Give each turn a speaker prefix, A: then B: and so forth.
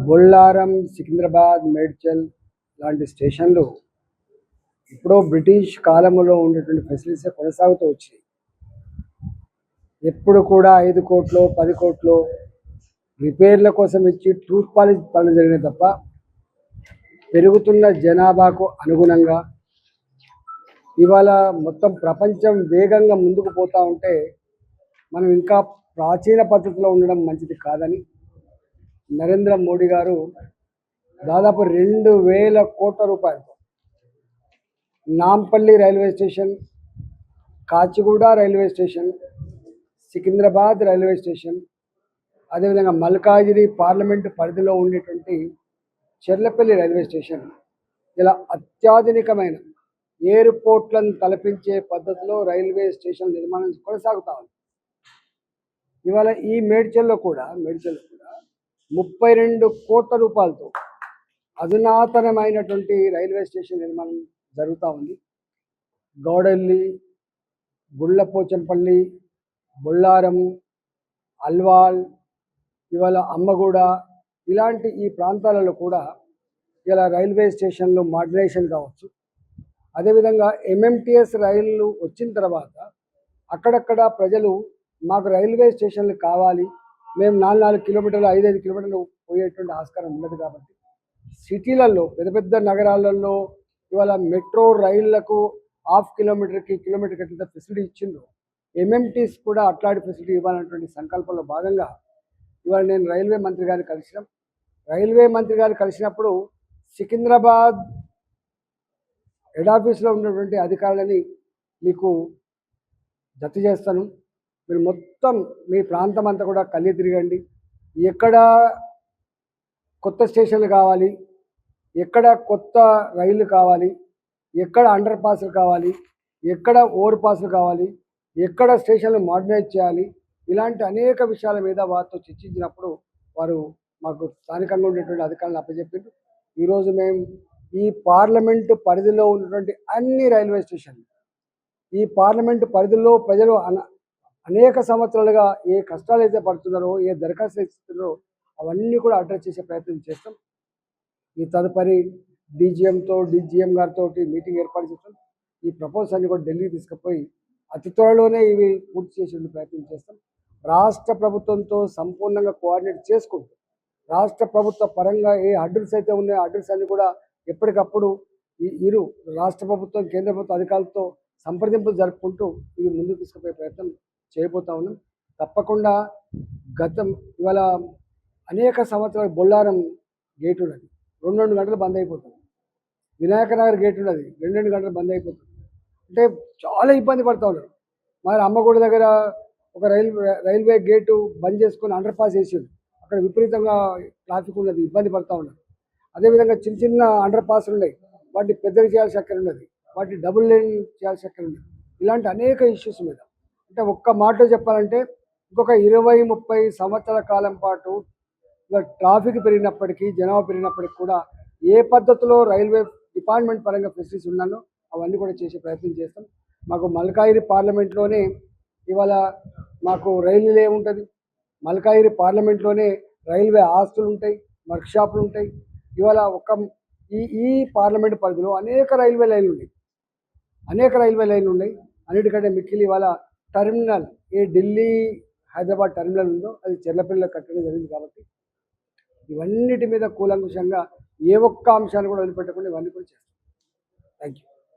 A: బొల్లారం, సికింద్రాబాద్, మేడ్చల్ లాంటి స్టేషన్లు ఎప్పుడో బ్రిటిష్ కాలంలో ఉండేటువంటి ఫెసిలిటీస్ కొనసాగుతూ వచ్చాయి. ఎప్పుడు కూడా 5 కోట్లు 10 కోట్లు రిపేర్ల కోసం ఇచ్చి ట్రూత్ పాలిష్ పనులు జరిగినాయి తప్ప పెరుగుతున్న జనాభాకు అనుగుణంగా ఇవాళ మొత్తం ప్రపంచం వేగంగా ముందుకు పోతూ ఉంటే మనం ఇంకా ప్రాచీన పద్ధతిలో ఉండడం మంచిది కాదని నరేంద్ర మోడీ గారు దాదాపు 2,000 కోట్ల రూపాయలతో Nampally railway station, Kacheguda railway station, Secunderabad railway station, అదేవిధంగా మల్కాజిగిరి పార్లమెంటు పరిధిలో ఉండేటువంటి చెర్లపల్లి రైల్వే స్టేషన్ ఇలా అత్యాధునికమైన ఎయిర్పోర్ట్లను తలపించే పద్ధతిలో రైల్వే స్టేషన్ నిర్మాణం కొనసాగుతా ఉంది. ఇవాళ ఈ మేడ్చల్లో కూడా 32 కోట్ల రూపాయలతో అధునాతనమైనటువంటి రైల్వే స్టేషన్ నిర్మాణం జరుగుతూ ఉంది. గౌడెల్లి, గుళ్ళపోచంపల్లి, బొల్లారం, అల్వాల్, ఇవాళ అమ్మగూడ ఇలాంటి ఈ ప్రాంతాలలో కూడా ఇలా రైల్వే స్టేషన్లు మోడర్నైజేషన్ కావచ్చు. అదేవిధంగా ఎంఎంటీఎస్ రైళ్ళు వచ్చిన తర్వాత అక్కడక్కడ ప్రజలు మాకు రైల్వే స్టేషన్లు కావాలి, మేము 4 కిలోమీటర్లు 5 కిలోమీటర్లు పోయేటువంటి ఆస్కారం ఉండదు కాబట్టి సిటీలలో పెద్ద పెద్ద నగరాలలో ఇవాళ మెట్రో రైళ్లకు కిలోమీటర్కి ఎట్లా ఫెసిలిటీ ఇచ్చిందో ఎంఎంటీస్ కూడా అట్లాంటి ఫెసిలిటీ ఇవ్వాలన్నటువంటి సంకల్పంలో భాగంగా ఇవాళ నేను రైల్వే మంత్రి గారిని కలిసినప్పుడు సికింద్రాబాద్ హెడ్ ఆఫీస్లో ఉన్నటువంటి అధికారులని మీకు జత చేస్తాను. మీరు మొత్తం మీ ప్రాంతం అంతా కూడా కళ్ళి తిరగండి. ఎక్కడ కొత్త స్టేషన్లు కావాలి, ఎక్కడ కొత్త రైళ్లు కావాలి, ఎక్కడ అండర్ పాస్లు కావాలి, ఎక్కడ ఓవర్ పాస్లు కావాలి, ఎక్కడ స్టేషన్లు మోడర్నైజ్ చేయాలి, ఇలాంటి అనేక విషయాల మీద వారితో చర్చించినప్పుడు వారు మాకు స్థానికంగా ఉండేటువంటి అధికారులను అప్పచెప్పారు. ఈరోజు మేము ఈ పార్లమెంటు పరిధిలో ఉన్నటువంటి అన్ని రైల్వే స్టేషన్లు, ఈ పార్లమెంటు పరిధిలో ప్రజలు అనేక సంవత్సరాలుగా ఏ కష్టాలు అయితే పడుతున్నారో, ఏ దరఖాస్తులు ఇస్తున్నారో అవన్నీ కూడా అడ్రస్ చేసే ప్రయత్నం చేస్తాం. ఈ తదుపరి డీజీఎం గారితో మీటింగ్ ఏర్పాటు చేస్తాం. ఈ ప్రపోజల్ని కూడా ఢిల్లీకి తీసుకుపోయి అతి త్వరలోనే ఇవి పూర్తి చేసే ప్రయత్నం చేస్తాం. రాష్ట్ర ప్రభుత్వంతో సంపూర్ణంగా కోఆర్డినేట్ చేసుకుంటూ రాష్ట్ర ప్రభుత్వ పరంగా ఏ అడ్రస్ అయితే ఉన్నాయో అడ్రస్ అన్ని కూడా ఎప్పటికప్పుడు ఇరు రాష్ట్ర ప్రభుత్వం కేంద్ర ప్రభుత్వ అధికారులతో సంప్రదింపులు జరుపుకుంటూ ఇవి ముందుకు తీసుకుపోయే ప్రయత్నం చేయబోతా ఉన్నాం. తప్పకుండా ఇవాళ అనేక సంవత్సరాలు బొల్లారం గేట్ ఉన్నది, 2 గంటలు బంద్ అయిపోతుంది. వినాయక నగర్ గేట్ ఉన్నది, 2 గంటలు బంద్ అయిపోతుంది. అంటే చాలా ఇబ్బంది పడుతూ ఉన్నారు. మరి అమ్మగూడ దగ్గర ఒక రైల్వే గేటు బంద్ చేసుకొని అండర్ పాస్ వేసారు. అక్కడ విపరీతంగా ట్రాఫిక్ ఉన్నది, ఇబ్బంది పడుతూ ఉన్నారు. అదేవిధంగా చిన్న అండర్ పాస్లు ఉన్నాయి, వాటిని పెద్దగా చేయాల్సి అక్కడ ఉన్నది, వాటిని డబుల్ లేన్ చేయాల్సి అక్కడ ఉన్నది. ఇలాంటి అనేక ఇష్యూస్ మీద అంటే ఒక్క మాటలో చెప్పాలంటే ఇంకొక 20-30 సంవత్సరాల కాలం పాటు ట్రాఫిక్ పెరిగినప్పటికీ జనాభా పెరిగినప్పటికీ కూడా ఏ పద్ధతిలో రైల్వే డిపార్ట్మెంట్ పరంగా ఫెసిలిటీస్ ఉన్నానో అవన్నీ కూడా చేసే ప్రయత్నం చేస్తాం. మాకు మల్కాజిగిరి పార్లమెంట్లోనే ఇవాళ మాకు రైల్వే ఉంటుంది, మల్కాజిగిరి పార్లమెంట్లోనే రైల్వే ఆస్తులు ఉంటాయి, వర్క్షాపులు ఉంటాయి. ఇవాళ ఈ పార్లమెంట్ పరిధిలో అనేక రైల్వే లైన్లు ఉన్నాయి. అన్నిటికంటే మిక్కిలి ఇవాళ టెర్మినల్ ఏ ఢిల్లీ హైదరాబాద్ టెర్మినల్ ఉందో అది చెర్లపల్లిలో కట్టడం జరిగింది. కాబట్టి ఇవన్నిటి మీద కూలంకుషంగా ఏ ఒక్క అంశాన్ని కూడా వదిలిపెట్టకుండా ఇవన్నీ కూడా చేస్తాం. Thank you.